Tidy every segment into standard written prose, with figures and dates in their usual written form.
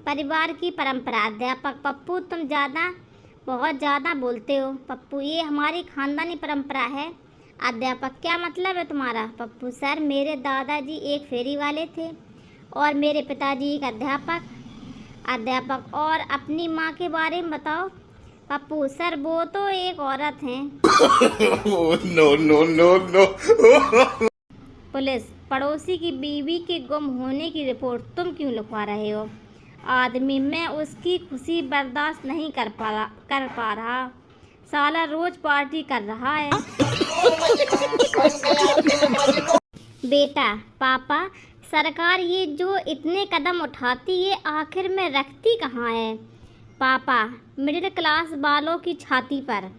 परिवार की परंपरा। अध्यापक पप्पू तुम बहुत ज़्यादा बोलते हो। पप्पू ये हमारी खानदानी परंपरा है। अध्यापक क्या मतलब है तुम्हारा? पप्पू सर मेरे दादाजी एक फेरी वाले थे और मेरे पिताजी एक अध्यापक। अध्यापक और अपनी माँ के बारे में बताओ। पप्पू सर वो तो एक औरत हैं। No no no no. Police पड़ोसी की बीवी के गुम होने की रिपोर्ट तुम क्यों लिखवा रहे हो? आदमी मैं उसकी खुशी बर्दाश्त नहीं कर पा रहा। साला रोज पार्टी कर रहा है। बेटा पापा सरकार ये जो इतने कदम उठाती है आखिर में रखती कहाँ है? पापा मिडिल क्लास वालों की छाती पर।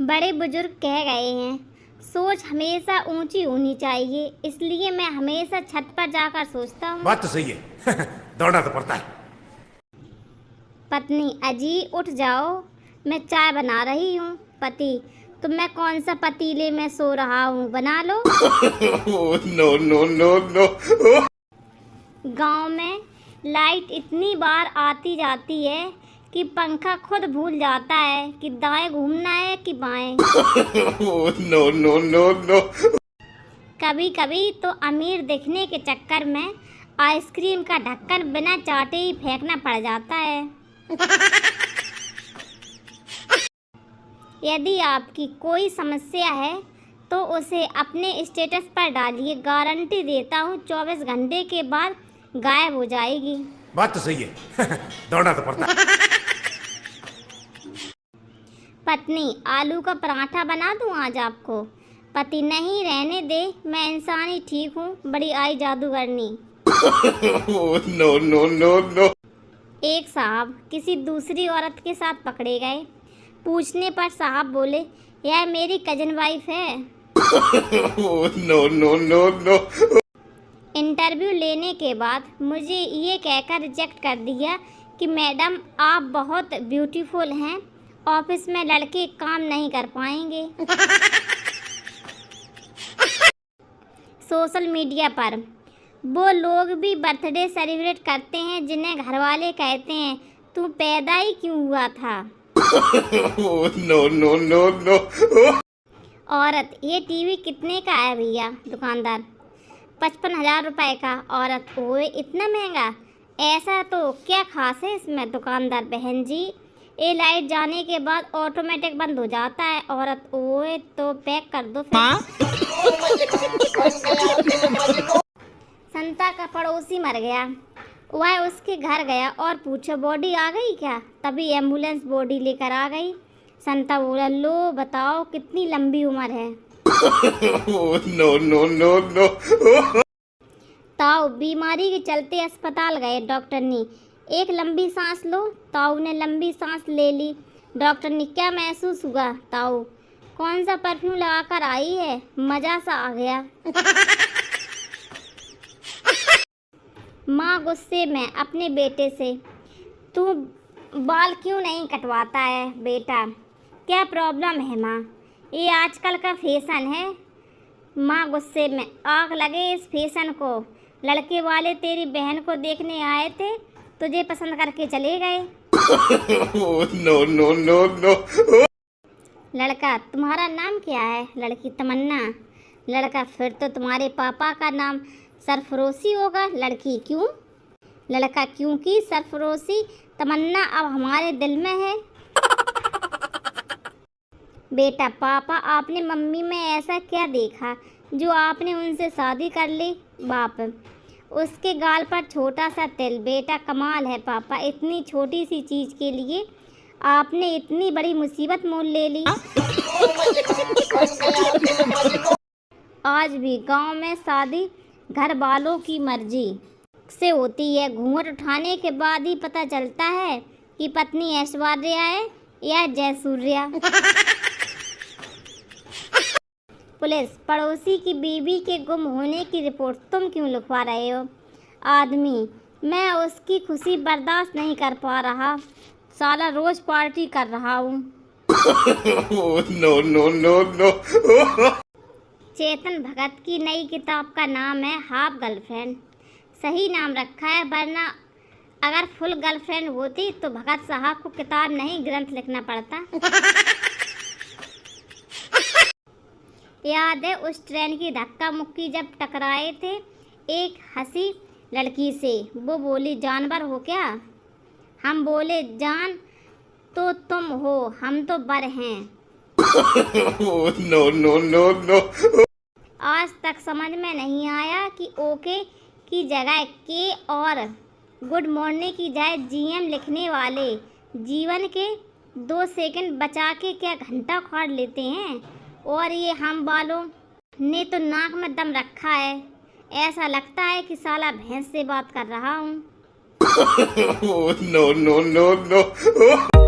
बड़े बुजुर्ग कह गए हैं सोच हमेशा ऊंची होनी चाहिए, इसलिए मैं हमेशा छत पर जाकर सोचता हूँ। बात तो सही है। दौड़ना तो पड़ता है। पत्नी अजी उठ जाओ, मैं चाय बना रही हूँ। पति तो मैं कौन सा पतीले में सो रहा हूँ, बना लो। No no no no. गांव में लाइट इतनी बार आती जाती है कि पंखा खुद भूल जाता है कि दाएं घूमना है कि बाएं। No no no no. कभी कभी तो अमीर दिखने के चक्कर में आइसक्रीम का ढक्कन बिना चाटे ही फेंकना पड़ जाता है। यदि आपकी कोई समस्या है तो उसे अपने स्टेटस पर डालिए, गारंटी देता हूँ 24 घंटे के बाद गायब हो जाएगी। बात तो सही है। दौड़ना तो पड़ता है। पत्नी आलू का पराठा बना दूं आज आपको? पति नहीं रहने दे, मैं इंसान ही ठीक हूँ, बड़ी आई जादूगरनी। No no no no. एक साहब किसी दूसरी औरत के साथ पकड़े गए। पूछने पर साहब बोले यह मेरी कजन वाइफ है। No no no no. Interview लेने के बाद मुझे ये कहकर रिजेक्ट कर दिया कि मैडम आप बहुत ब्यूटीफुल हैं, ऑफिस में लड़के काम नहीं कर पाएंगे। सोशल मीडिया पर वो लोग भी बर्थडे सेलिब्रेट करते हैं जिन्हें घरवाले कहते हैं तू पैदा ही क्यों हुआ था। No no no no. औरत ये टीवी कितने का है भैया? दुकानदार 55,000 रुपये का। औरत ओए इतना महंगा, ऐसा तो क्या खास है इसमें? दुकानदार बहन जी ये लाइट जाने के बाद ऑटोमेटिक बंद हो जाता है। औरत ओए तो पैक कर दो फिर। संता का पड़ोसी मर गया, वह उसके घर गया और पूछा बॉडी आ गई क्या? तभी एम्बुलेंस बॉडी लेकर आ गई। संता बोला लो बताओ कितनी लंबी उम्र है? No no no no. ताऊ बीमारी के चलते अस्पताल गए। डॉक्टर ने एक लंबी सांस लो। ताऊ ने लंबी सांस ले ली। डॉक्टर ने क्या महसूस हुआ? ताऊ कौन सा परफ्यूम लगाकर आई है, मज़ा सा आ गया। माँ गुस्से में अपने बेटे से तू बाल क्यों नहीं कटवाता है बेटा? क्या प्रॉब्लम है माँ? ये आजकल का फैशन है। माँ गुस्से में आग लगे इस फैशन को, लड़के वाले तेरी बहन को देखने आए थे, तुझे पसंद करके चले गए। No no no no. लड़का तुम्हारा नाम क्या है? लड़की तमन्ना। लड़का फिर तो तुम्हारे पापा का नाम सरफरोशी होगा। लड़की क्यों? लड़का क्योंकि सरफरोशी तमन्ना अब हमारे दिल में है। बेटा पापा आपने मम्मी में ऐसा क्या देखा जो आपने उनसे शादी कर ली? बाप उसके गाल पर छोटा सा तिल। बेटा कमाल है पापा, इतनी छोटी सी चीज़ के लिए आपने इतनी बड़ी मुसीबत मोल ले ली। आज भी गांव में शादी घर वालों की मर्जी से होती है। घूंघट उठाने के बाद ही पता चलता है कि पत्नी ऐश्वर्या है या जयसूर्या। पुलिस पड़ोसी की बीवी के गुम होने की रिपोर्ट तुम क्यों लिखवा रहे हो? आदमी मैं उसकी खुशी बर्दाश्त नहीं कर पा रहा, साला रोज पार्टी कर रहा हूँ। No no no no. Chetan Bhagat की नई किताब का नाम है हाफ गर्लफ्रेंड। सही नाम रखा है, वरना अगर फुल गर्लफ्रेंड होती तो भगत साहब को किताब नहीं ग्रंथ लिखना पड़ता। याद है उस ट्रेन की धक्का मुक्की जब टकराए थे एक हंसी लड़की से। वो बोली जानवर हो क्या? हम बोले जान तो तुम हो, हम तो बर हैं। No, no, no, no. आज तक समझ में नहीं आया कि ओके की जगह के और गुड मॉर्निंग की जगह जीएम लिखने वाले जीवन के 2 सेकंड बचा के क्या घंटा उखाड़ लेते हैं। और ये हम वालों ने तो नाक में दम रखा है, ऐसा लगता है कि साला भैंस से बात कर रहा हूँ। No, no, no, no.